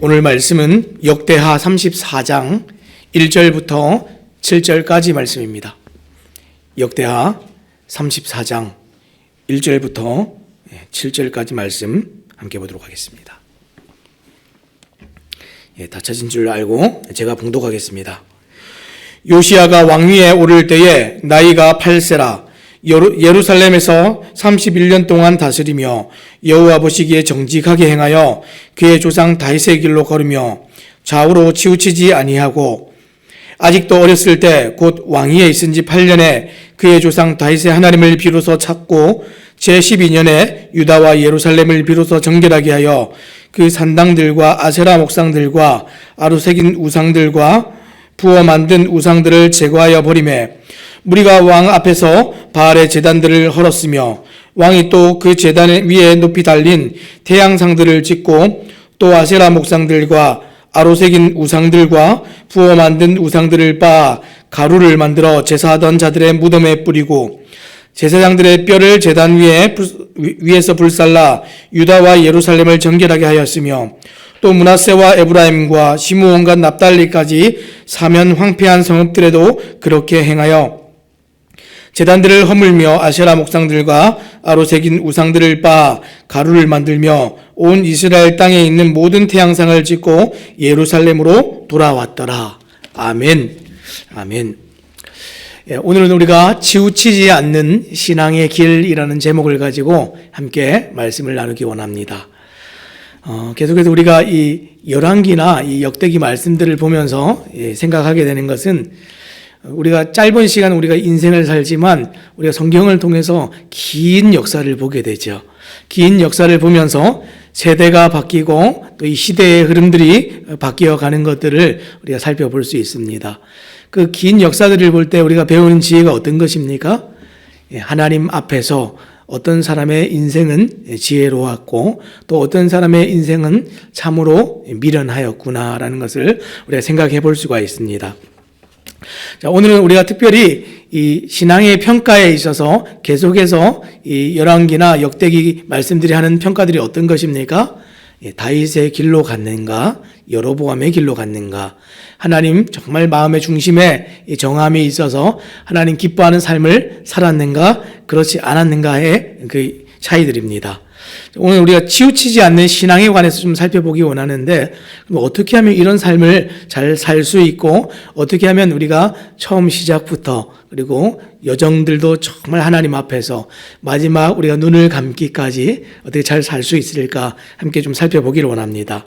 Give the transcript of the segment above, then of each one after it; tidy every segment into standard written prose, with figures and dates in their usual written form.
오늘 말씀은 역대하 34장 1절부터 7절까지 말씀입니다. 역대하 34장 1절부터 7절까지 말씀 함께 보도록 하겠습니다. 다 찾은 줄 알고 제가 봉독하겠습니다. 요시야가 왕위에 오를 때에 나이가 8세라 예루살렘에서 31년 동안 다스리며 여호와 보시기에 정직하게 행하여 그의 조상 다윗의 길로 걸으며 좌우로 치우치지 아니하고 아직도 어렸을 때 곧 왕위에 있은 지 8년에 그의 조상 다윗의 하나님을 비로소 찾고 제12년에 유다와 예루살렘을 비로소 정결하게 하여 그 산당들과 아세라 목상들과 아루새긴 우상들과 부어 만든 우상들을 제거하여 버리매 무리가 왕 앞에서 바알의 제단들을 헐었으며 왕이 또 그 제단 위에 높이 달린 태양상들을 짓고 또 아세라 목상들과 아로새긴 우상들과 부어 만든 우상들을 빻아 가루를 만들어 제사하던 자들의 무덤에 뿌리고 제사장들의 뼈를 제단 위에서 불살라 유다와 예루살렘을 정결하게 하였으며 또 므낫세와 에브라임과 시므온과 납달리까지 사면 황폐한 성읍들에도 그렇게 행하여 제단들을 허물며 아세라 목상들과 아로새긴 우상들을 빻아 가루를 만들며 온 이스라엘 땅에 있는 모든 태양상을 짓고 예루살렘으로 돌아왔더라. 아멘. 아멘. 오늘은 우리가 치우치지 않는 신앙의 길이라는 제목을 가지고 함께 말씀을 나누기 원합니다. 계속해서 우리가 이 열왕기나 이 역대기 말씀들을 보면서 생각하게 되는 것은 우리가 짧은 시간 우리가 인생을 살지만 우리가 성경을 통해서 긴 역사를 보게 되죠. 긴 역사를 보면서 세대가 바뀌고 또 이 시대의 흐름들이 바뀌어 가는 것들을 우리가 살펴볼 수 있습니다. 그 긴 역사들을 볼 때 우리가 배우는 지혜가 어떤 것입니까? 하나님 앞에서 어떤 사람의 인생은 지혜로웠고 또 어떤 사람의 인생은 참으로 미련하였구나라는 것을 우리가 생각해 볼 수가 있습니다. 자, 오늘은 우리가 특별히 이 신앙의 평가에 있어서 계속해서 이 열왕기나 역대기 말씀들이 하는 평가들이 어떤 것입니까? 다윗의 길로 갔는가, 여로보암의 길로 갔는가, 하나님 정말 마음의 중심에 정함이 있어서 하나님 기뻐하는 삶을 살았는가, 그렇지 않았는가의 그 차이들입니다. 오늘 우리가 치우치지 않는 신앙에 관해서 좀 살펴보기 원하는데, 그럼 어떻게 하면 이런 삶을 잘 살 수 있고, 어떻게 하면 우리가 처음 시작부터, 그리고 여정들도 정말 하나님 앞에서 마지막 우리가 눈을 감기까지 어떻게 잘 살 수 있을까 함께 좀 살펴보기를 원합니다.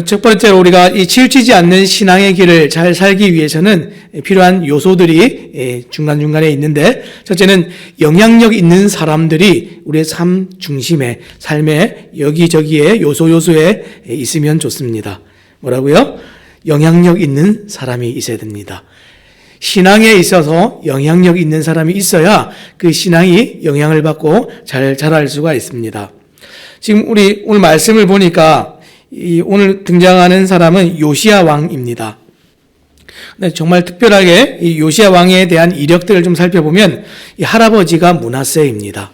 첫 번째로 우리가 이 치우치지 않는 신앙의 길을 잘 살기 위해서는 필요한 요소들이 중간중간에 있는데, 첫째는 영향력 있는 사람들이 우리의 삶 중심에, 삶의 여기저기에 요소에 있으면 좋습니다. 뭐라고요? 영향력 있는 사람이 있어야 됩니다. 신앙에 있어서 영향력 있는 사람이 있어야 그 신앙이 영향을 받고 잘 자랄 수가 있습니다. 지금 우리 오늘 말씀을 보니까 오늘 등장하는 사람은 요시야 왕입니다. 근데 정말 특별하게 이 요시야 왕에 대한 이력들을 좀 살펴보면 이 할아버지가 므낫세입니다.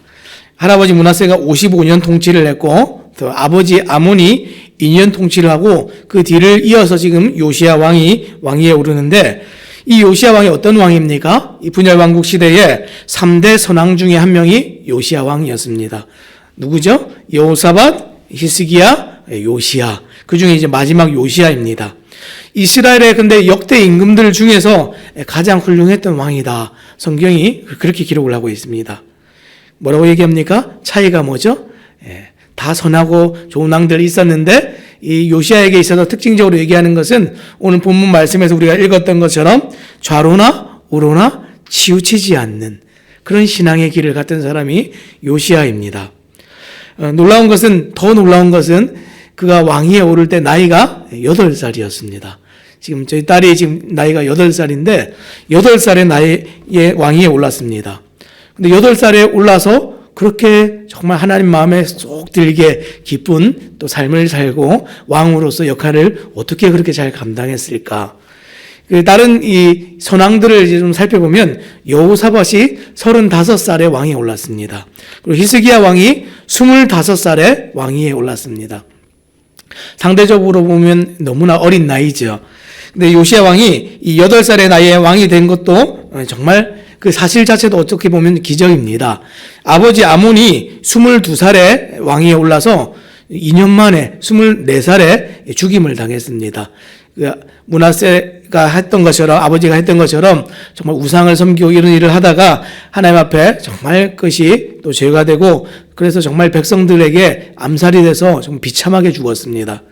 할아버지 므낫세가 55년 통치를 했고 또 아버지 아몬이 2년 통치를 하고 그 뒤를 이어서 지금 요시야 왕위에 오르는데, 이 요시야 왕이 어떤 왕입니까? 이 분열 왕국 시대에 3대 선왕 중에 한 명이 요시야 왕이었습니다. 누구죠? 여호사밧, 히스기야, 요시야. 그 중에 이제 마지막 요시야입니다. 이스라엘의 근데 역대 임금들 중에서 가장 훌륭했던 왕이다. 성경이 그렇게 기록을 하고 있습니다. 뭐라고 얘기합니까? 차이가 뭐죠? 다 선하고 좋은 왕들이 있었는데 이 요시야에게 있어서 특징적으로 얘기하는 것은 오늘 본문 말씀에서 우리가 읽었던 것처럼 좌로나 우로나 치우치지 않는 그런 신앙의 길을 갔던 사람이 요시야입니다. 더 놀라운 것은 그가 왕위에 오를 때 나이가 8살이었습니다. 지금 저희 딸이 지금 나이가 8살인데 8살의 나이에 왕위에 올랐습니다. 근데 8살에 올라서 그렇게 정말 하나님 마음에 쏙 들게 기쁜 또 삶을 살고 왕으로서 역할을 어떻게 그렇게 잘 감당했을까? 다른 이 선왕들을 이제 좀 살펴보면 여호사밧이 35살에 왕위에 올랐습니다. 그리고 히스기야 왕이 25살에 왕위에 올랐습니다. 상대적으로 보면 너무나 어린 나이죠. 근데 요시야 왕이 이 8살의 나이에 왕이 된 것도 정말 그 사실 자체도 어떻게 보면 기적입니다. 아버지 아몬이 22살에 왕위에 올라서 2년 만에 24살에 죽임을 당했습니다. 므낫세가 했던 것처럼, 아버지가 했던 것처럼 정말 우상을 섬기고 이런 일을 하다가 하나님 앞에 정말 그것이 또 죄가 되고, 그래서 정말 백성들에게 암살이 돼서 정말 비참하게 죽었습니다.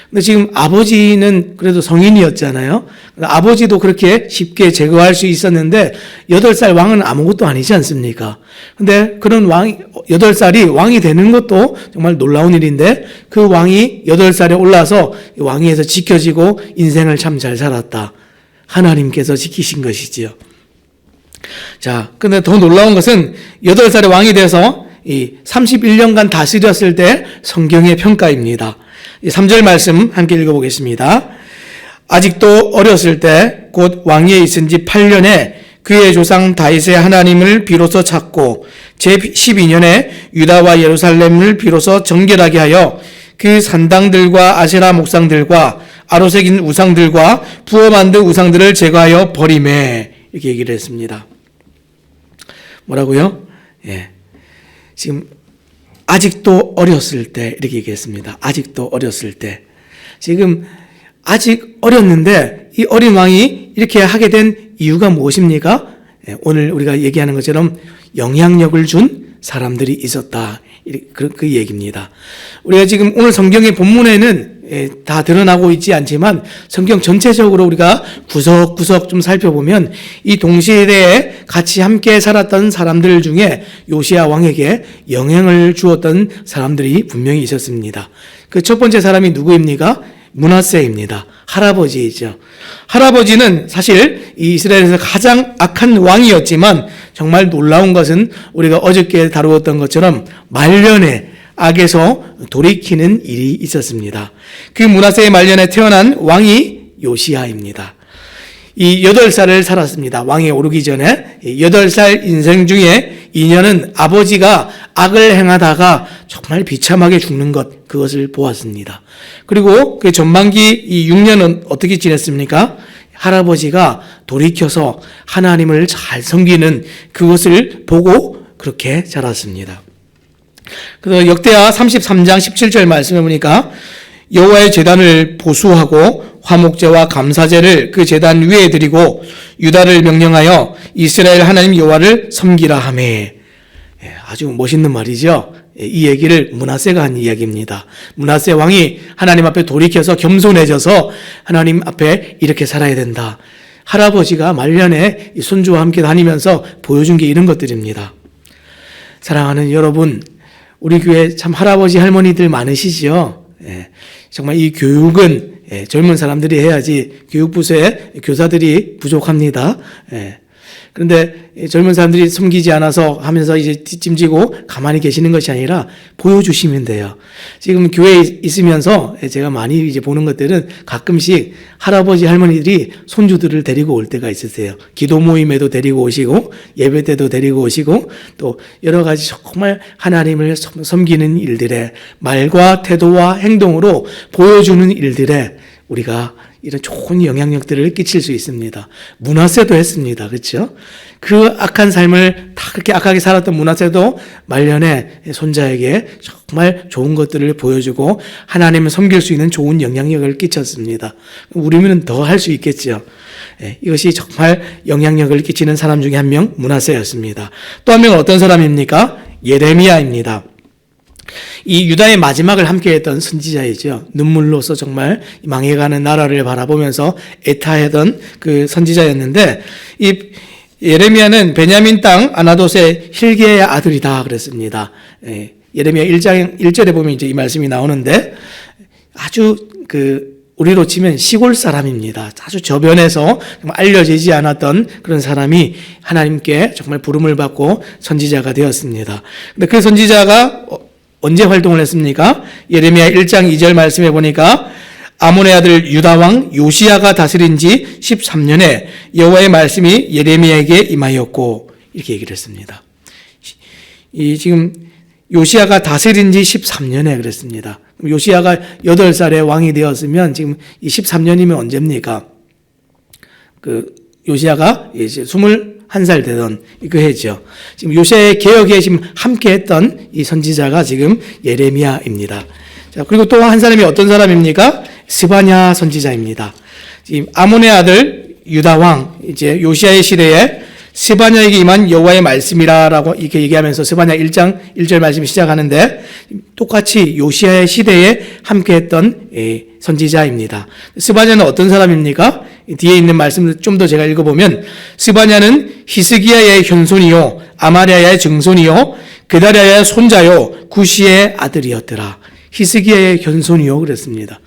근데 지금 아버지는 그래도 성인이었잖아요. 아버지도 그렇게 쉽게 제거할 수 있었는데 8살 왕은 아무것도 아니지 않습니까? 근데 그런 8살이 왕이 되는 것도 정말 놀라운 일인데, 그 왕이 8살에 올라서 왕위에서 지켜지고 인생을 참 잘 살았다. 하나님께서 지키신 것이지요. 자, 근데 더 놀라운 것은 8살에 왕이 돼서 이 31년간 다스렸을 때 성경의 평가입니다. 3절 말씀 함께 읽어보겠습니다. 아직도 어렸을 때 곧 왕위에 있은 지 8년에 그의 조상 다윗의 하나님을 비로소 찾고 제12년에 유다와 예루살렘을 비로소 정결하게 하여 그 산당들과 아세라 목상들과 아로새긴 우상들과 부어 만든 우상들을 제거하여 버리매, 이렇게 얘기를 했습니다. 뭐라고요? 예. 지금 아직도 어렸을 때, 이렇게 얘기했습니다. 아직도 어렸을 때. 지금 아직 어렸는데 이 어린 왕이 이렇게 하게 된 이유가 무엇입니까? 오늘 우리가 얘기하는 것처럼 영향력을 준 사람들이 있었다. 그 얘기입니다. 우리가 지금 오늘 성경의 본문에는 다 드러나고 있지 않지만 성경 전체적으로 우리가 구석구석 좀 살펴보면 이 동시대에 같이 함께 살았던 사람들 중에 요시야 왕에게 영향을 주었던 사람들이 분명히 있었습니다. 그 첫 번째 사람이 누구입니까? 므낫세입니다. 할아버지이죠. 할아버지는 사실 이 이스라엘에서 가장 악한 왕이었지만 정말 놀라운 것은 우리가 어저께 다루었던 것처럼 말년에 악에서 돌이키는 일이 있었습니다. 그 므낫세의 말년에 태어난 왕이 요시야입니다. 이 8살을 살았습니다. 왕에 오르기 전에 8살 인생 중에 2년은 아버지가 악을 행하다가 정말 비참하게 죽는 것, 그것을 보았습니다. 그리고 그 전반기 이 6년은 어떻게 지냈습니까? 할아버지가 돌이켜서 하나님을 잘 섬기는 그것을 보고 그렇게 자랐습니다. 그래서 역대하 33장 17절 말씀해 보니까 여호와의 제단을 보수하고 화목제와 감사제를 그 제단 위에 드리고 유다를 명령하여 이스라엘 하나님 여호와를 섬기라 하매. 아주 멋있는 말이죠. 이 얘기를 므낫세가 한 이야기입니다. 므낫세 왕이 하나님 앞에 돌이켜서 겸손해져서 하나님 앞에 이렇게 살아야 된다. 할아버지가 말년에 손주와 함께 다니면서 보여준 게 이런 것들입니다. 사랑하는 여러분, 우리 교회 참 할아버지 할머니들 많으시죠? 정말 이 교육은 젊은 사람들이 해야지 교육부서에 교사들이 부족합니다. 그런데 젊은 사람들이 섬기지 않아서 하면서 이제 뒷짐지고 가만히 계시는 것이 아니라 보여주시면 돼요. 지금 교회에 있으면서 제가 많이 이제 보는 것들은 가끔씩 할아버지 할머니들이 손주들을 데리고 올 때가 있으세요. 기도 모임에도 데리고 오시고 예배 때도 데리고 오시고 또 여러 가지 정말 하나님을 섬기는 일들에 말과 태도와 행동으로 보여주는 일들에 우리가 이런 좋은 영향력들을 끼칠 수 있습니다. 므낫세도 했습니다. 그렇죠? 그 악한 삶을 다 그렇게 악하게 살았던 므낫세도 말년에 손자에게 정말 좋은 것들을 보여주고 하나님을 섬길 수 있는 좋은 영향력을 끼쳤습니다. 우리는 더 할 수 있겠죠. 이것이 정말 영향력을 끼치는 사람 중에 한 명 므낫세였습니다. 또 한 명은 어떤 사람입니까? 예레미야입니다. 이 유다의 마지막을 함께했던 선지자이죠. 눈물로서 정말 망해가는 나라를 바라보면서 애타하던 그 선지자였는데, 이 예레미야는 베냐민 땅 아나돗의 힐게의 아들이다 그랬습니다. 예레미야 1장 1절에 보면 이제 이 말씀이 나오는데, 아주 우리로 치면 시골 사람입니다. 아주 저변에서 알려지지 않았던 그런 사람이 하나님께 정말 부름을 받고 선지자가 되었습니다. 근데 그 선지자가 언제 활동을 했습니까? 예레미야 1장 2절 말씀해 보니까 아몬의 아들 유다 왕 요시야가 다스린 지 13년에 여호와의 말씀이 예레미야에게 임하였고, 이렇게 얘기를 했습니다. 지금 요시야가 다스린 지 13년에 그랬습니다. 요시야가 8살에 왕이 되었으면 지금 23년이면 언제입니까? 요시야가 이제 21살 되던 그 해죠. 지금 요시야의 개혁에 지금 함께 했던 이 선지자가 지금 예레미야입니다. 자, 그리고 또 한 사람이 어떤 사람입니까? 스바냐 선지자입니다. 지금 아몬의 아들 유다 왕, 이제 요시야의 시대에 스바냐에게 임한 여호와의 말씀이라고 이렇게 얘기하면서 스바냐 1장 1절 말씀이 시작하는데 똑같이 요시야의 시대에 함께했던 선지자입니다. 스바냐는 어떤 사람입니까? 뒤에 있는 말씀을 좀 더 제가 읽어보면 스바냐는 히스기야의 현손이요 아마랴의 증손이요 그다랴의 손자요 구시의 아들이었더라. 히스기야의 현손이요 그랬습니다.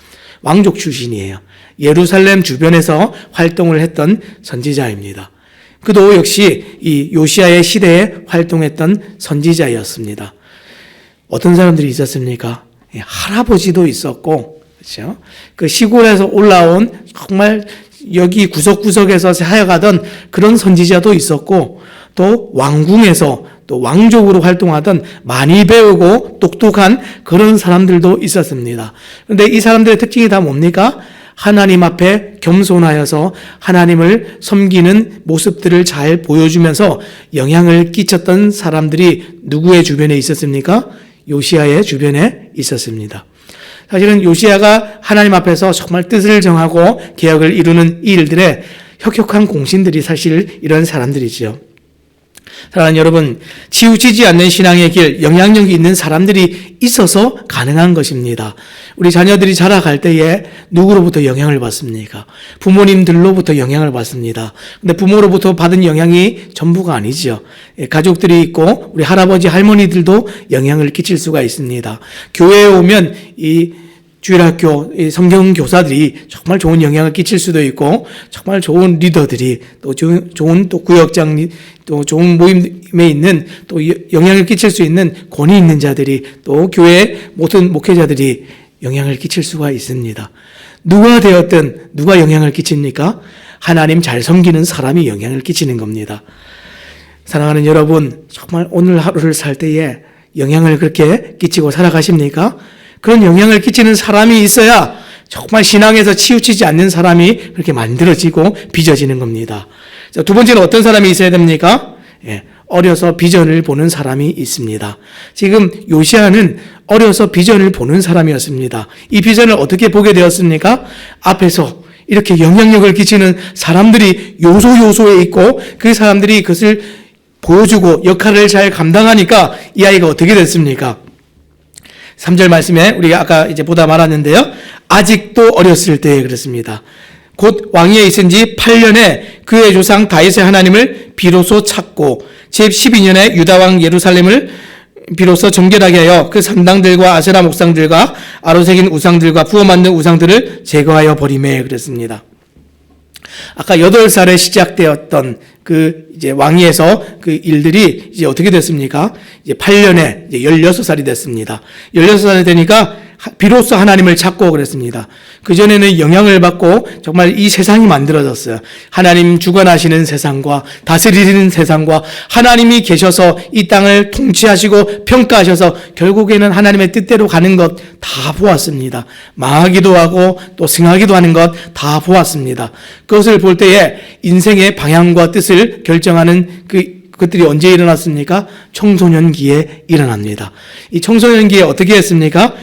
왕족 출신이에요. 예루살렘 주변에서 활동을 했던 선지자입니다. 그도 역시 이 요시야의 시대에 활동했던 선지자였습니다. 어떤 사람들이 있었습니까? 할아버지도 있었고, 그렇죠? 그 시골에서 올라온 정말 여기 구석구석에서 사역하던 그런 선지자도 있었고, 또 왕궁에서 또 왕족으로 활동하던 많이 배우고 똑똑한 그런 사람들도 있었습니다. 그런데 이 사람들의 특징이 다 뭡니까? 하나님 앞에 겸손하여서 하나님을 섬기는 모습들을 잘 보여주면서 영향을 끼쳤던 사람들이 누구의 주변에 있었습니까? 요시야의 주변에 있었습니다. 사실은 요시야가 하나님 앞에서 정말 뜻을 정하고 개혁을 이루는 이 일들의 혁혁한 공신들이 사실 이런 사람들이지요. 사랑하는 여러분, 치우치지 않는 신앙의 길, 영향력이 있는 사람들이 있어서 가능한 것입니다. 우리 자녀들이 자라갈 때에 누구로부터 영향을 받습니까? 부모님들로부터 영향을 받습니다. 근데 부모로부터 받은 영향이 전부가 아니죠. 가족들이 있고 우리 할아버지, 할머니들도 영향을 끼칠 수가 있습니다. 교회에 오면 이 주일학교 성경교사들이 정말 좋은 영향을 끼칠 수도 있고 정말 좋은 리더들이 또 좋은 또 구역장 또 좋은 모임에 있는 또 영향을 끼칠 수 있는 권위 있는 자들이 또 교회 모든 목회자들이 영향을 끼칠 수가 있습니다. 누가 되었든 누가 영향을 끼칩니까? 하나님 잘 섬기는 사람이 영향을 끼치는 겁니다. 사랑하는 여러분, 정말 오늘 하루를 살 때에 영향을 그렇게 끼치고 살아가십니까? 그런 영향을 끼치는 사람이 있어야 정말 신앙에서 치우치지 않는 사람이 그렇게 만들어지고 빚어지는 겁니다. 자, 두 번째는 어떤 사람이 있어야 됩니까? 어려서 비전을 보는 사람이 있습니다. 지금 요시야는 어려서 비전을 보는 사람이었습니다. 이 비전을 어떻게 보게 되었습니까? 앞에서 이렇게 영향력을 끼치는 사람들이 요소요소에 있고 그 사람들이 그것을 보여주고 역할을 잘 감당하니까 이 아이가 어떻게 됐습니까? 3절 말씀에 우리가 아까 이제 보다 말았는데요. 아직도 어렸을 때에 그렇습니다. 곧 왕위에 있은 지 8년에 그의 조상 다윗의 하나님을 비로소 찾고 제12년에 유다왕 예루살렘을 비로소 정결하게 하여 그 산당들과 아세라 목상들과 아로새긴 우상들과 부어 만든 우상들을 제거하여 버리매 그랬습니다. 아까 8살에 시작되었던 그 이제 왕위에서 그 일들이 이제 어떻게 됐습니까? 이제 8년에 이제 16살이 됐습니다. 16살이 되니까 비로소 하나님을 찾고 그랬습니다. 그전에는 영향을 받고 정말 이 세상이 만들어졌어요. 하나님 주관하시는 세상과 다스리는 세상과 하나님이 계셔서 이 땅을 통치하시고 평가하셔서 결국에는 하나님의 뜻대로 가는 것 다 보았습니다. 망하기도 하고 또 승하기도 하는 것 다 보았습니다. 그것을 볼 때에 인생의 방향과 뜻을 결정하는 그것들이 언제 일어났습니까? 청소년기에 일어납니다. 이 청소년기에 어떻게 했습니까?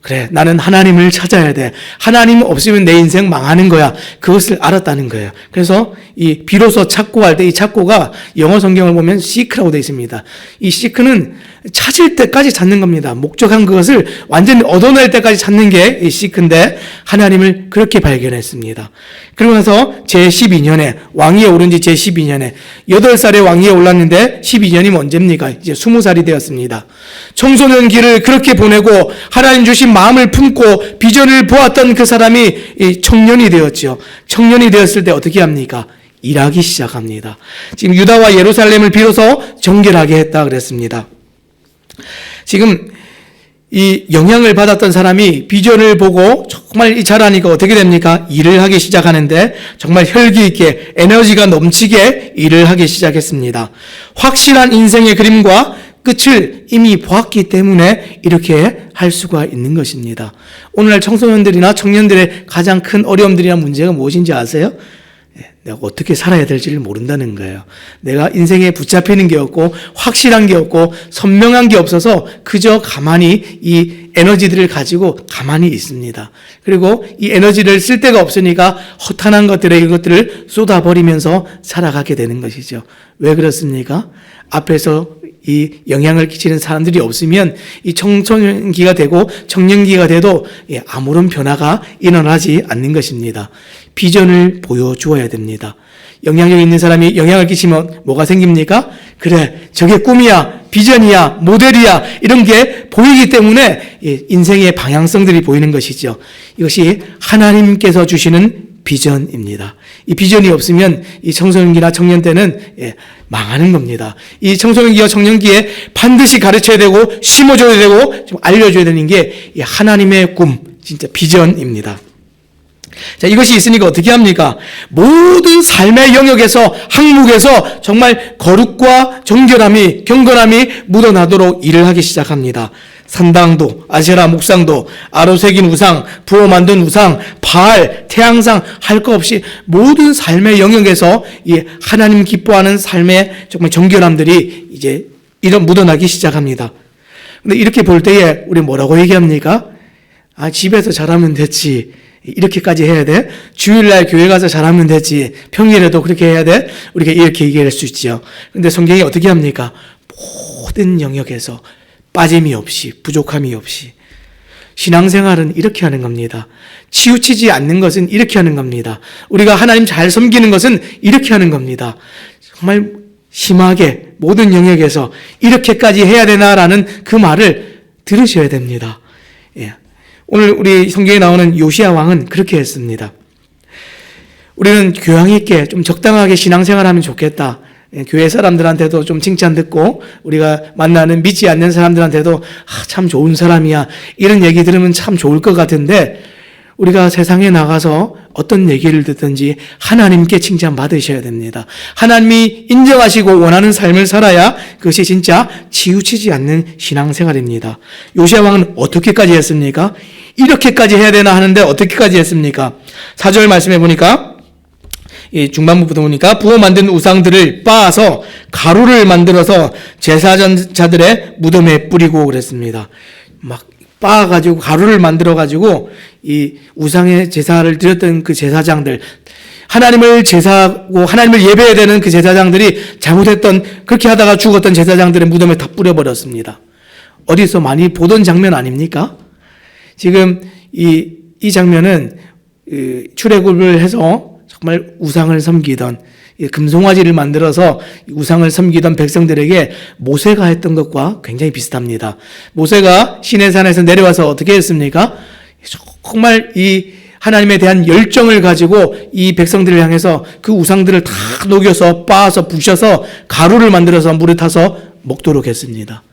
그래, 나는 하나님을 찾아야 돼. 하나님 없으면 내 인생 망하는 거야. 그것을 알았다는 거예요. 그래서 이 비로소 찾고 할 때 이 찾고가 영어 성경을 보면 seek라고 되어 있습니다. 이 seek는 찾을 때까지 찾는 겁니다. 목적한 그것을 완전히 얻어낼 때까지 찾는 게 이 seek인데 하나님을 그렇게 발견했습니다. 그러고 나서 제12년에 왕위에 오른 지 제12년에 8살에 왕위에 올랐는데 12년이면 언제입니까? 이제 20살이 되었습니다. 청소년기를 그렇게 보내고 하나님 주신 마음을 품고 비전을 보았던 그 사람이 청년이 되었죠. 청년이 되었을 때 어떻게 합니까? 일하기 시작합니다. 지금 유다와 예루살렘을 비로소 정결하게 했다 그랬습니다. 지금 이 영향을 받았던 사람이 비전을 보고 정말 잘하니까 어떻게 됩니까? 일을 하기 시작하는데 정말 혈기 있게 에너지가 넘치게 일을 하기 시작했습니다. 확실한 인생의 그림과 끝을 이미 보았기 때문에 이렇게 할 수가 있는 것입니다. 오늘날 청소년들이나 청년들의 가장 큰 어려움들이나 문제가 무엇인지 아세요? 내가 어떻게 살아야 될지를 모른다는 거예요. 내가 인생에 붙잡히는 게 없고 확실한 게 없고 선명한 게 없어서 그저 가만히 이 에너지들을 가지고 가만히 있습니다. 그리고 이 에너지를 쓸 데가 없으니까 허탄한 것들에 이것들을 쏟아버리면서 살아가게 되는 것이죠. 왜 그렇습니까? 앞에서 이 영향을 끼치는 사람들이 없으면 이 청소년기가 되고 청년기가 돼도 아무런 변화가 일어나지 않는 것입니다. 비전을 보여주어야 됩니다. 영향력 있는 사람이 영향을 끼치면 뭐가 생깁니까? 그래, 저게 꿈이야, 비전이야, 모델이야, 이런 게 보이기 때문에 인생의 방향성들이 보이는 것이죠. 이것이 하나님께서 주시는 비전입니다. 이 비전이 없으면 이 청소년기나 청년 때는 망하는 겁니다. 이 청소년기와 청년기에 반드시 가르쳐야 되고 심어줘야 되고 좀 알려줘야 되는 게 하나님의 꿈, 진짜 비전입니다. 자, 이것이 있으니까 어떻게 합니까? 모든 삶의 영역에서, 항목에서 정말 거룩과 정결함이, 경건함이 묻어나도록 일을 하기 시작합니다. 산당도, 아세라 목상도, 아로 새긴 우상, 부어 만든 우상, 바알, 태양상 할 것 없이 모든 삶의 영역에서 이 하나님 기뻐하는 삶의 정말 정결함들이 이제 이런 묻어나기 시작합니다. 근데 이렇게 볼 때에 우리 뭐라고 얘기합니까? 아, 집에서 잘하면 됐지. 이렇게까지 해야 돼? 주일날 교회 가서 잘하면 되지. 평일에도 그렇게 해야 돼? 우리가 이렇게 얘기할 수 있죠. 근데 성경이 어떻게 합니까? 모든 영역에서 빠짐이 없이, 부족함이 없이. 신앙생활은 이렇게 하는 겁니다. 치우치지 않는 것은 이렇게 하는 겁니다. 우리가 하나님 잘 섬기는 것은 이렇게 하는 겁니다. 정말 심하게 모든 영역에서 이렇게까지 해야 되나라는 그 말을 들으셔야 됩니다. 예. 오늘 우리 성경에 나오는 요시야 왕은 그렇게 했습니다. 우리는 교양 있게 좀 적당하게 신앙생활하면 좋겠다. 교회 사람들한테도 좀 칭찬 듣고 우리가 만나는 믿지 않는 사람들한테도 참 좋은 사람이야. 이런 얘기 들으면 참 좋을 것 같은데 우리가 세상에 나가서 어떤 얘기를 듣든지 하나님께 칭찬받으셔야 됩니다. 하나님이 인정하시고 원하는 삶을 살아야 그것이 진짜 치우치지 않는 신앙생활입니다. 요시야 왕은 어떻게까지 했습니까? 이렇게까지 해야 되나 하는데 어떻게까지 했습니까? 4절 말씀해 보니까 이 중반부부터 보니까 부어 만든 우상들을 빻아서 가루를 만들어서 제사자들의 무덤에 뿌리고 그랬습니다. 막 빻아가지고 가루를 만들어가지고 이 우상의 제사를 드렸던 그 제사장들, 하나님을 제사하고 하나님을 예배해야 되는 그 제사장들이 잘못했던, 그렇게 하다가 죽었던 제사장들의 무덤에 다 뿌려버렸습니다. 어디서 많이 보던 장면 아닙니까? 지금 이 장면은 출애굽을 해서 정말 우상을 섬기던, 금송아지를 만들어서 우상을 섬기던 백성들에게 모세가 했던 것과 굉장히 비슷합니다. 모세가 시내산에서 내려와서 어떻게 했습니까? 정말 이 하나님에 대한 열정을 가지고 이 백성들을 향해서 그 우상들을 다 녹여서 빻아서 부셔서 가루를 만들어서 물에 타서 먹도록 했습니다.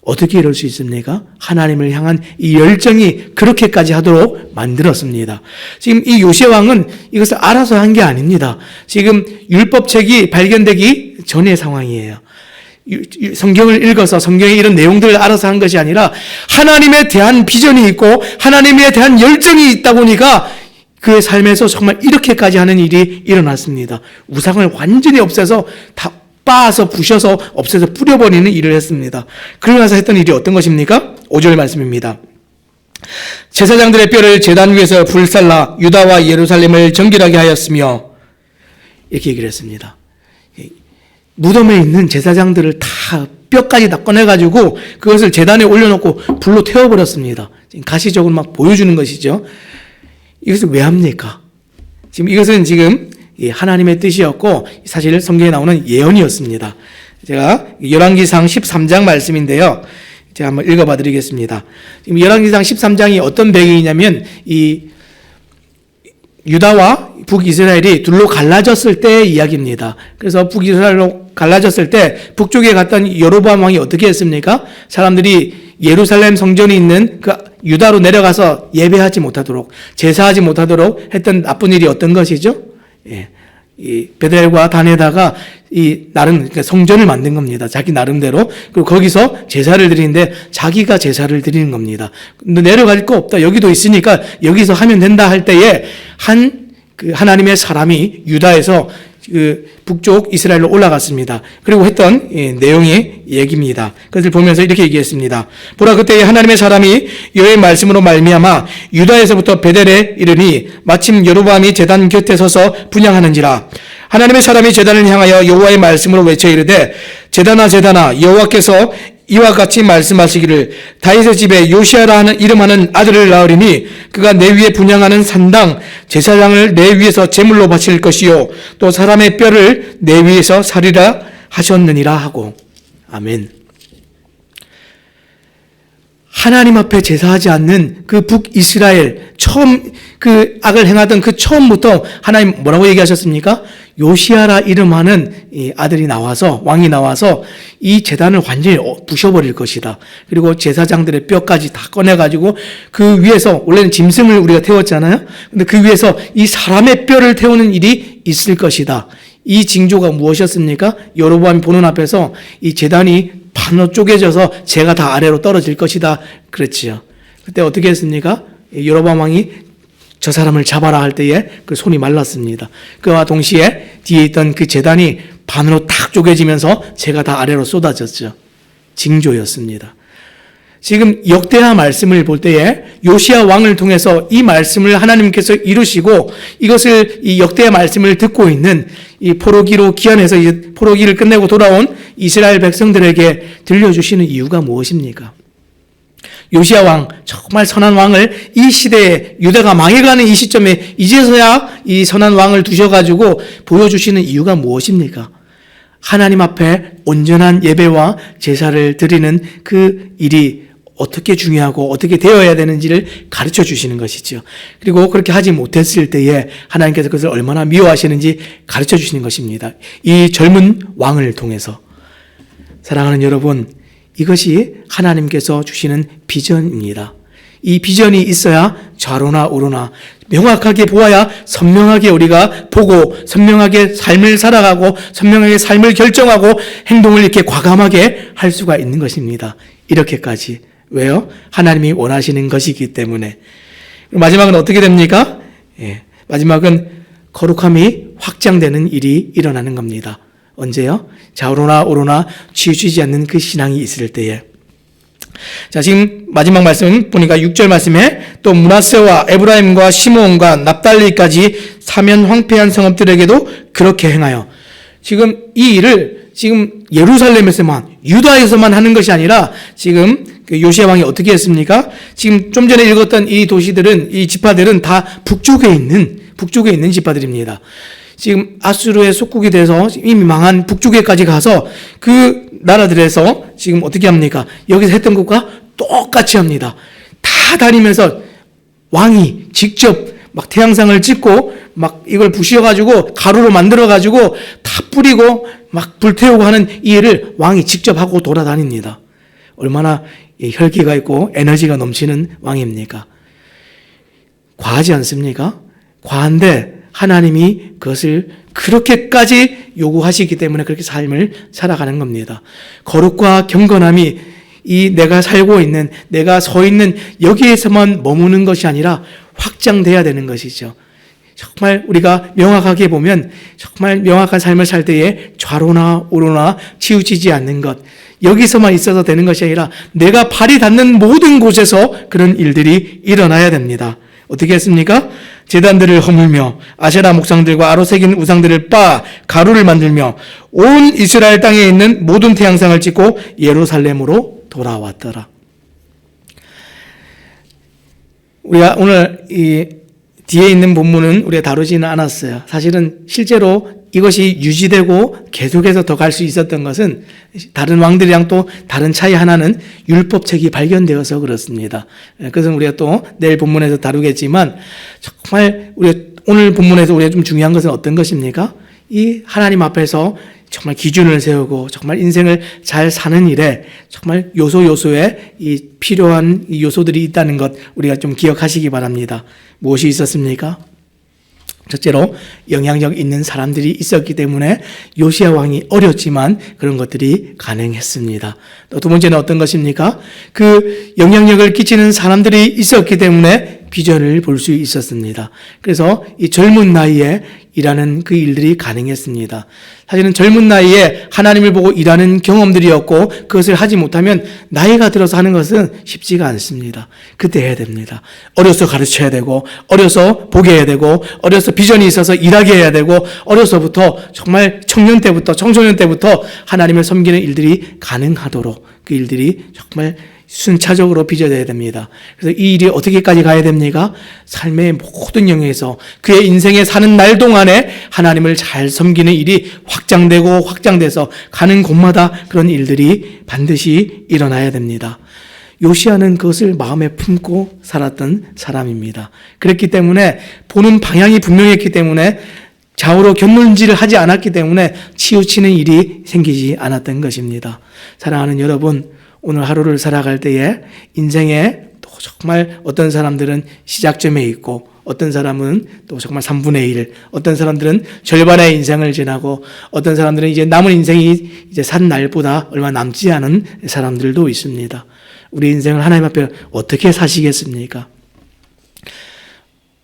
어떻게 이럴 수 있습니까? 하나님을 향한 이 열정이 그렇게까지 하도록 만들었습니다. 지금 이 요시야 왕은 이것을 알아서 한 게 아닙니다. 지금 율법책이 발견되기 전의 상황이에요. 성경을 읽어서 성경의 이런 내용들을 알아서 한 것이 아니라 하나님에 대한 비전이 있고 하나님에 대한 열정이 있다 보니까 그의 삶에서 정말 이렇게까지 하는 일이 일어났습니다. 우상을 완전히 없애서 다 빻아서 부셔서 없애서 뿌려버리는 일을 했습니다. 그러고 나서 했던 일이 어떤 것입니까? 5절 말씀입니다. 제사장들의 뼈를 제단 위에서 불살라 유다와 예루살렘을 정결하게 하였으며, 이렇게 얘기를 했습니다. 무덤에 있는 제사장들을 다 뼈까지 다 꺼내가지고 그것을 제단에 올려놓고 불로 태워버렸습니다. 지금 가시적으로 막 보여주는 것이죠. 이것을 왜 합니까? 이것은 지금 하나님의 뜻이었고 사실 성경에 나오는 예언이었습니다. 제가 열왕기상 13장 말씀인데요. 제가 한번 읽어봐 드리겠습니다. 지금 열왕기상 13장이 어떤 배경이냐면 이 유다와 북이스라엘이 둘로 갈라졌을 때의 이야기입니다. 그래서 북이스라엘로 갈라졌을 때 북쪽에 갔던 여로보암 왕이 어떻게 했습니까? 사람들이 예루살렘 성전이 있는 그 유다로 내려가서 예배하지 못하도록, 제사하지 못하도록 했던 나쁜 일이 어떤 것이죠? 이 베델과 단에다가 이 나름 그러니까 성전을 만든 겁니다. 자기 나름대로. 그리고 거기서 제사를 드리는데 자기가 제사를 드리는 겁니다. 근데 내려갈 거 없다. 여기도 있으니까 여기서 하면 된다 할 때에 그 하나님의 사람이 유다에서 그 북쪽 이스라엘로 올라갔습니다. 그리고 했던 내용의 얘기입니다. 그것을 보면서 이렇게 얘기했습니다. 보라, 그때에 하나님의 사람이 여호와의 말씀으로 말미암아 유다에서부터 베델에 이르니 마침 여로보암이 제단 곁에 서서 분향하는지라. 하나님의 사람이 제단을 향하여 여호와의 말씀으로 외쳐 이르되 제단아 제단아 여호와께서 이와 같이 말씀하시기를 다윗의 집에 요시아라는 이름하는 아들을 낳으리니 그가 내 위에 분향하는 산당 제사장을 내 위에서 제물로 바칠 것이요 또 사람의 뼈를 내 위에서 살리라 하셨느니라 하고. 아멘. 하나님 앞에 제사하지 않는 그 북이스라엘 처음 그 악을 행하던 그 처음부터 하나님 뭐라고 얘기하셨습니까? 요시아라 이름하는 이 아들이 나와서 왕이 나와서 이 제단을 완전히 부셔버릴 것이다. 그리고 제사장들의 뼈까지 다 꺼내가지고 그 위에서 원래는 짐승을 우리가 태웠잖아요. 근데 그 위에서 이 사람의 뼈를 태우는 일이 있을 것이다. 이 징조가 무엇이었습니까? 여로보암이 보는 앞에서 이 제단이 반으로 쪼개져서 재가 다 아래로 떨어질 것이다 그랬지요. 그때 어떻게 했습니까? 여로보암 왕이 저 사람을 잡아라 할 때에 그 손이 말랐습니다. 그와 동시에 뒤에 있던 그 제단이 반으로 탁 쪼개지면서 재가 다 아래로 쏟아졌죠. 징조였습니다. 지금 역대하 말씀을 볼 때에 요시야 왕을 통해서 이 말씀을 하나님께서 이루시고 이것을 이 역대하 말씀을 듣고 있는 이 포로기로 귀환해서 이 포로기를 끝내고 돌아온 이스라엘 백성들에게 들려주시는 이유가 무엇입니까? 요시야 왕, 정말 선한 왕을 이 시대에 유다가 망해가는 이 시점에 이제서야 이 선한 왕을 두셔가지고 보여주시는 이유가 무엇입니까? 하나님 앞에 온전한 예배와 제사를 드리는 그 일이 어떻게 중요하고 어떻게 되어야 되는지를 가르쳐 주시는 것이죠. 그리고 그렇게 하지 못했을 때에 하나님께서 그것을 얼마나 미워하시는지 가르쳐 주시는 것입니다. 이 젊은 왕을 통해서. 사랑하는 여러분, 이것이 하나님께서 주시는 비전입니다. 이 비전이 있어야 좌로나 우로나 명확하게 보아야 선명하게 우리가 보고 선명하게 삶을 살아가고 선명하게 삶을 결정하고 행동을 이렇게 과감하게 할 수가 있는 것입니다. 이렇게까지. 왜요? 하나님이 원하시는 것이기 때문에. 마지막은 어떻게 됩니까? 마지막은 거룩함이 확장되는 일이 일어나는 겁니다. 언제요? 좌우로나 우로나 치우치지 않는 그 신앙이 있을 때에. 자, 지금 마지막 말씀 보니까 6절 말씀에 또 므낫세와 에브라임과 시므온과 납달리까지 사면 황폐한 성읍들에게도 그렇게 행하여. 지금 이 일을 지금 예루살렘에서만 유다에서만 하는 것이 아니라 지금 그 요시야 왕이 어떻게 했습니까? 지금 좀 전에 읽었던 이 도시들은 이 지파들은 다 북쪽에 있는 지파들입니다. 지금 아수르의 속국이 돼서 이미 망한 북쪽에까지 가서 그 나라들에서 지금 어떻게 합니까? 여기서 했던 것과 똑같이 합니다. 다 다니면서 왕이 직접 막 태양상을 찍고 막 이걸 부셔가지고 가루로 만들어가지고 다 뿌리고 막 불태우고 하는 이 일을 왕이 직접 하고 돌아다닙니다. 얼마나 혈기가 있고 에너지가 넘치는 왕입니까? 과하지 않습니까? 과한데 하나님이 그것을 그렇게까지 요구하시기 때문에 그렇게 삶을 살아가는 겁니다. 거룩과 경건함이 이 내가 살고 있는, 내가 서 있는 여기에서만 머무는 것이 아니라 확장돼야 되는 것이죠. 정말 우리가 명확하게 보면 정말 명확한 삶을 살 때에 좌로나 우로나 치우치지 않는 것, 여기서만 있어서 되는 것이 아니라 내가 발이 닿는 모든 곳에서 그런 일들이 일어나야 됩니다. 어떻게 했습니까? 제단들을 허물며 아세라 목상들과 아로 새긴 우상들을 빻아 가루를 만들며 온 이스라엘 땅에 있는 모든 태양상을 찍고 예루살렘으로 돌아왔더라. 우리가 오늘 이 뒤에 있는 본문은 우리가 다루지는 않았어요. 사실은 실제로 이것이 유지되고 계속해서 더 갈 수 있었던 것은 다른 왕들이랑 또 다른 차이 하나는 율법책이 발견되어서 그렇습니다. 그것은 우리가 또 내일 본문에서 다루겠지만 정말 우리 오늘 본문에서 우리가 좀 중요한 것은 어떤 것입니까? 이 하나님 앞에서 정말 기준을 세우고 정말 인생을 잘 사는 일에 정말 요소에 이 필요한 요소들이 있다는 것 우리가 좀 기억하시기 바랍니다. 무엇이 있었습니까? 첫째로 영향력 있는 사람들이 있었기 때문에 요시야 왕이 어렸지만 그런 것들이 가능했습니다. 또 두 번째는 어떤 것입니까? 그 영향력을 끼치는 사람들이 있었기 때문에 비전을 볼 수 있었습니다. 그래서 이 젊은 나이에 일하는 그 일들이 가능했습니다. 사실은 젊은 나이에 하나님을 보고 일하는 경험들이었고 그것을 하지 못하면 나이가 들어서 하는 것은 쉽지가 않습니다. 그때 해야 됩니다. 어려서 가르쳐야 되고 어려서 보게 해야 되고 어려서 비전이 있어서 일하게 해야 되고 어려서부터 정말 청년 때부터 청소년 때부터 하나님을 섬기는 일들이 가능하도록 그 일들이 정말 순차적으로 빚어져야 됩니다. 그래서 이 일이 어떻게까지 가야 됩니까? 삶의 모든 영역에서 그의 인생에 사는 날 동안에 하나님을 잘 섬기는 일이 확장되고 확장돼서 가는 곳마다 그런 일들이 반드시 일어나야 됩니다. 요시야는 그것을 마음에 품고 살았던 사람입니다. 그랬기 때문에 보는 방향이 분명했기 때문에 좌우로 곁눈질을 하지 않았기 때문에 치우치는 일이 생기지 않았던 것입니다. 사랑하는 여러분, 오늘 하루를 살아갈 때에 인생에 또 정말 어떤 사람들은 시작점에 있고 어떤 사람은 또 정말 3분의 1, 어떤 사람들은 절반의 인생을 지나고 어떤 사람들은 이제 남은 인생이 이제 산 날보다 얼마 남지 않은 사람들도 있습니다. 우리 인생을 하나님 앞에 어떻게 사시겠습니까?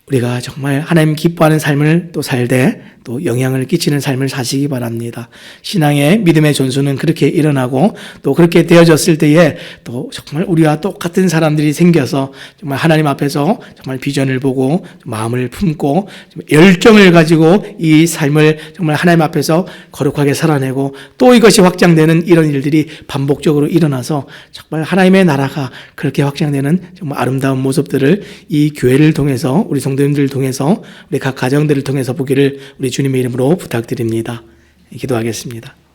우리가 정말 하나님 기뻐하는 삶을 또 살되 또 영향을 끼치는 삶을 사시기 바랍니다. 신앙의 믿음의 전수는 그렇게 일어나고 또 그렇게 되어졌을 때에 또 정말 우리와 똑같은 사람들이 생겨서 정말 하나님 앞에서 정말 비전을 보고 마음을 품고 열정을 가지고 이 삶을 정말 하나님 앞에서 거룩하게 살아내고 또 이것이 확장되는 이런 일들이 반복적으로 일어나서 정말 하나님의 나라가 그렇게 확장되는 정말 아름다운 모습들을 이 교회를 통해서 우리 성도님들을 통해서 우리 각 가정들을 통해서 보기를 우리 주님의 이름으로 부탁드립니다. 기도하겠습니다.